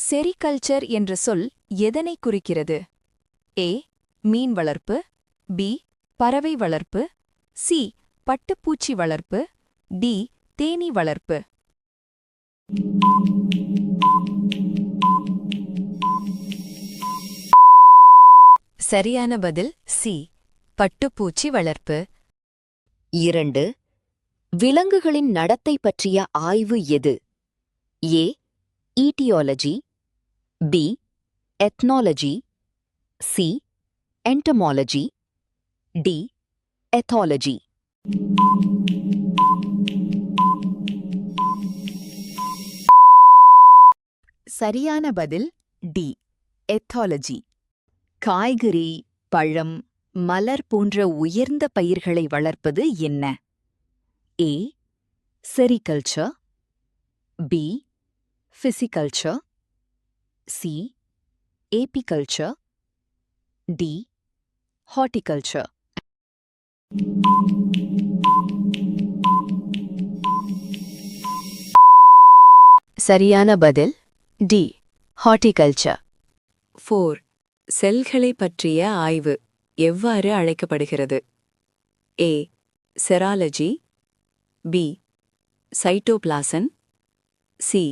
Sericulture என்ற சொல் எதனை குறிக்கிறது? ஏ. மீன் வளர்ப்பு, பி. பறவை வளர்ப்பு, சி. பட்டுப்பூச்சி வளர்ப்பு, டி. தேனீ வளர்ப்பு. சரியான பதில் சி. பட்டுப்பூச்சி வளர்ப்பு. 2. விலங்குகளின் நடத்தை பற்றிய ஆய்வு எது? A. Etiology, B. Ethnology, C. Entomology, D. Ethology. சரியான பதில் டி. எத்தாலஜி. காய்கறி, பழம், மலர் போன்ற உயர்ந்த பயிர்களை வளர்ப்பது என்ன? A. Sericulture, B. Pisciculture, C. Apiculture, D. Horticulture. சரியான பதில் டி. ஹார்டிகல்ச்சர். 4. செல்களை பற்றிய ஆய்வு எவ்வாறு அழைக்கப்படுகிறது? A. Serology, B. Cytoplasm, C.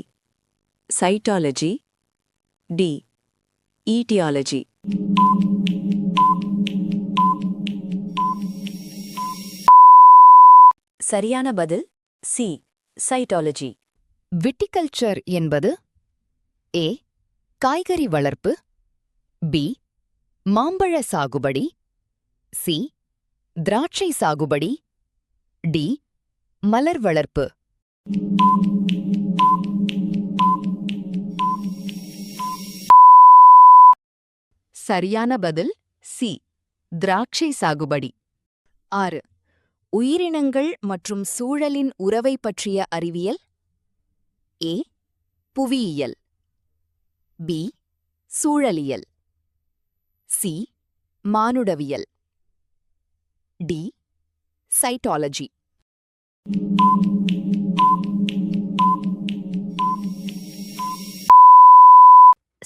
Cytology, D. Etiology. சரியான பதில் சி. சைட்டாலஜி. விட்டிகல்ச்சர் என்பது ஏ. காய்கறி வளர்ப்பு, பி. மாம்பழ சாகுபடி, சி. திராட்சை சாகுபடி, டி. மலர் வளர்ப்பு. சரியான பதில் சி. திராட்சை சாகுபடி. 6. உயிரினங்கள் மற்றும் சூழலின் உறவை பற்றிய அறிவியல். ஏ. புவியியல், பி. சூழலியல், சி. மானுடவியல், டி. சைட்டாலஜி.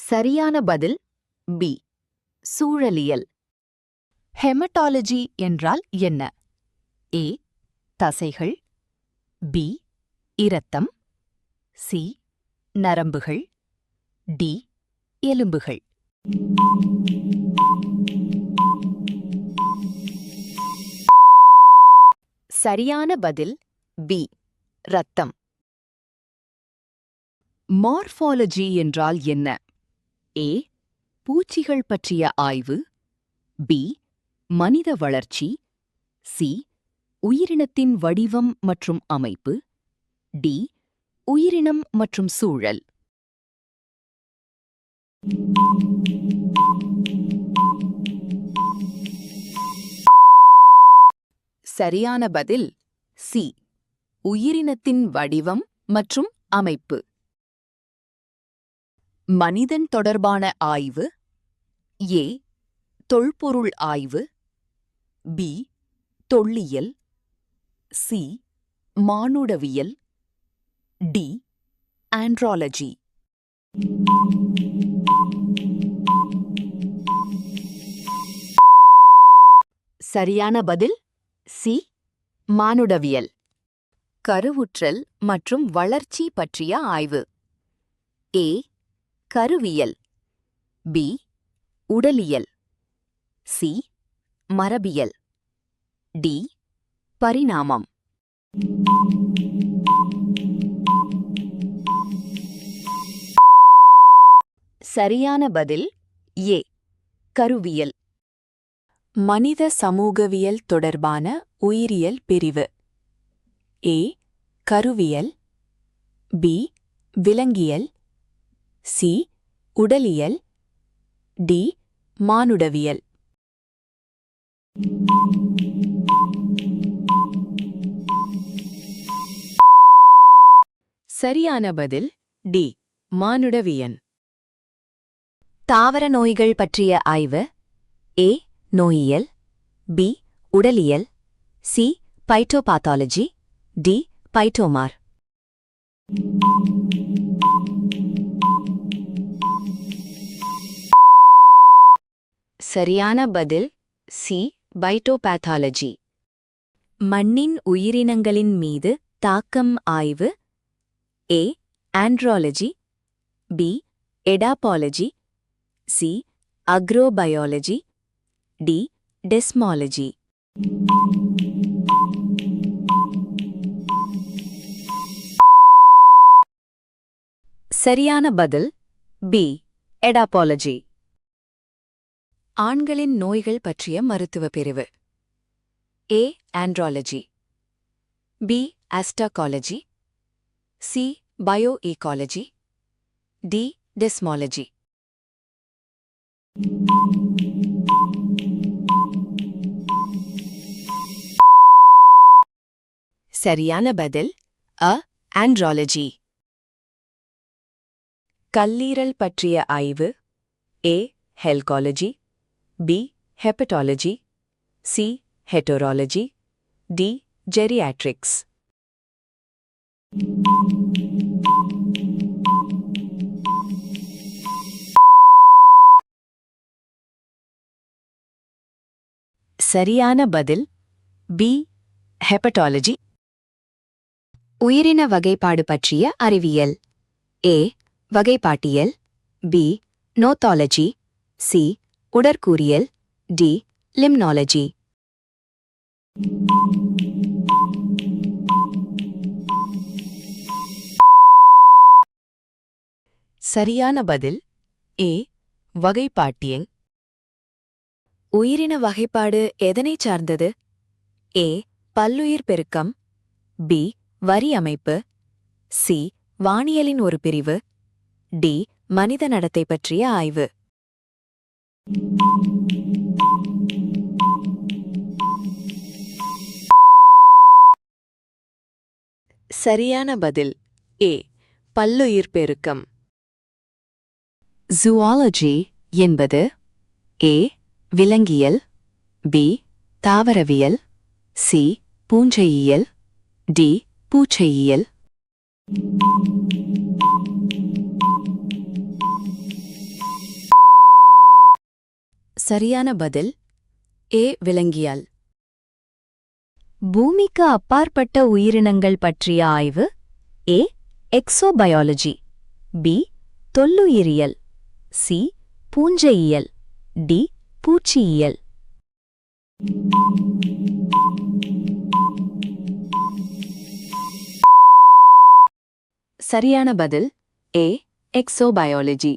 சரியான பதில் பி. சூழலியல். ஹெமடாலஜி என்றால் என்ன? ஏ. தசைகள், பி. இரத்தம், சி. நரம்புகள், டி. எலும்புகள். சரியான பதில் பி. இரத்தம். மார்ஃபாலஜி என்றால் என்ன? ஏ. பூச்சிகள் பற்றிய ஆய்வு, பி. மனித வளர்ச்சி, சி. உயிரினத்தின் வடிவம் மற்றும் அமைப்பு, டி. உயிரினம் மற்றும் சூழல். சரியான பதில் சி. உயிரினத்தின் வடிவம் மற்றும் அமைப்பு. மனிதன் தொடர்பான ஆய்வு. ஏ. தொல்பொருள் ஆய்வு, பி. தொல்லியல், சி. மானுடவியல், டி. ஆண்ட்ராலஜி. சரியான பதில் சி. மானுடவியல். கருவுற்றல் மற்றும் வளர்ச்சி பற்றிய ஆய்வு. ஏ. கருவியல், பி. உடலியல், சி. மரபியல், டி. பரிணாமம். சரியான பதில் ஏ. கருவியல். மனித சமூகவியல் தொடர்பான உயிரியல் பிரிவு. ஏ. கருவியல், பி. விலங்கியல், சி. உடலியல், டி. மானுடவியல். சரியான பதில் டி. மானுடவியல். தாவர நோய்கள் பற்றிய ஆய்வு. ஏ. நோயியல், பி. உடலியல், சி. பைட்டோபாத்தாலஜி, டி. பைட்டோமார். சரியான பதில் சி பைட்டோபாத்தாலஜி. மண்ணின் உயிரினங்களின் மீது தாக்கம் ஆய்வு. A andrology, B edaphology, C agrobiology, D desmology. சரியான பதில் பி எடாபாலஜி. ஆண்களின் நோய்கள் பற்றிய மருத்துவ பிரிவு. A andrology, B astacology, C bio ecology, D desmology. சரியான பதில் அ ஆண்ட்ராலஜி. கல்லீரல் பற்றிய ஆய்வு. A helcology, B hepatology, C heterology, D geriatrics. சரியான பதில் பி ஹெப்படாலஜி. உயிரின வகைப்பாடு பற்றிய அறிவியல். ஏ வகைப்பாட்டியல், பி நோத்தாலஜி, சி உடற்கூறியல், டி லிம்னாலஜி. சரியான பதில் ஏ வகைப்பாட்டியல். உயிரின வகைப்பாடு எதனைச் சார்ந்தது? ஏ பல்லுயிர் பெருக்கம், பி வரி அமைப்பு, சி வானியலின் ஒரு பிரிவு, டி மனித நடத்தை பற்றிய ஆய்வு. சரியான பதில் ஏ பல்லுயிர் பெருக்கம். ஜூவாலஜி என்பது ஏ விலங்கியல், பி தாவரவியல், சி பூஞ்சையியல், டி பூச்சையியல். சரியான பதில் ஏ விலங்கியல். பூமிக்கு அப்பாற்பட்ட உயிரினங்கள் பற்றிய ஆய்வு. ஏ எக்ஸோபயாலஜி, பி தொல்லுயிரியல், சி பூஞ்சையியல், டி பூச்சியியல். சரியான பதில் ஏ எக்ஸோபயாலஜி.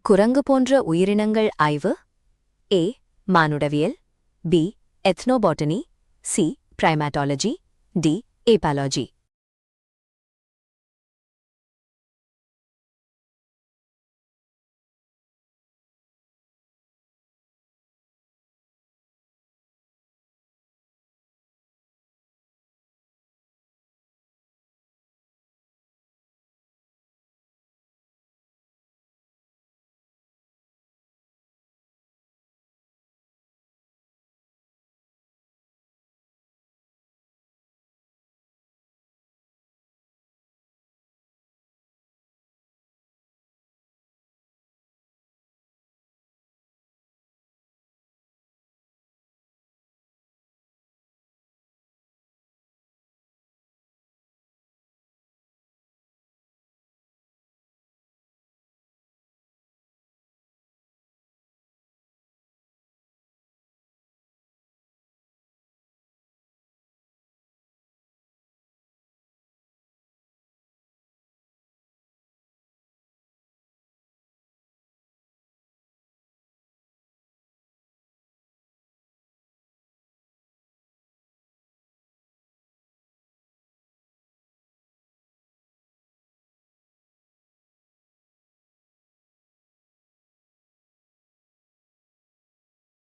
குரங்கு போன்ற உயிரினங்கள் ஆய்வு. ஏ மானுடவியல், பி எத்னோபாட்டனி, சி பிரைமேட்டாலஜி, டி ஏபாலஜி.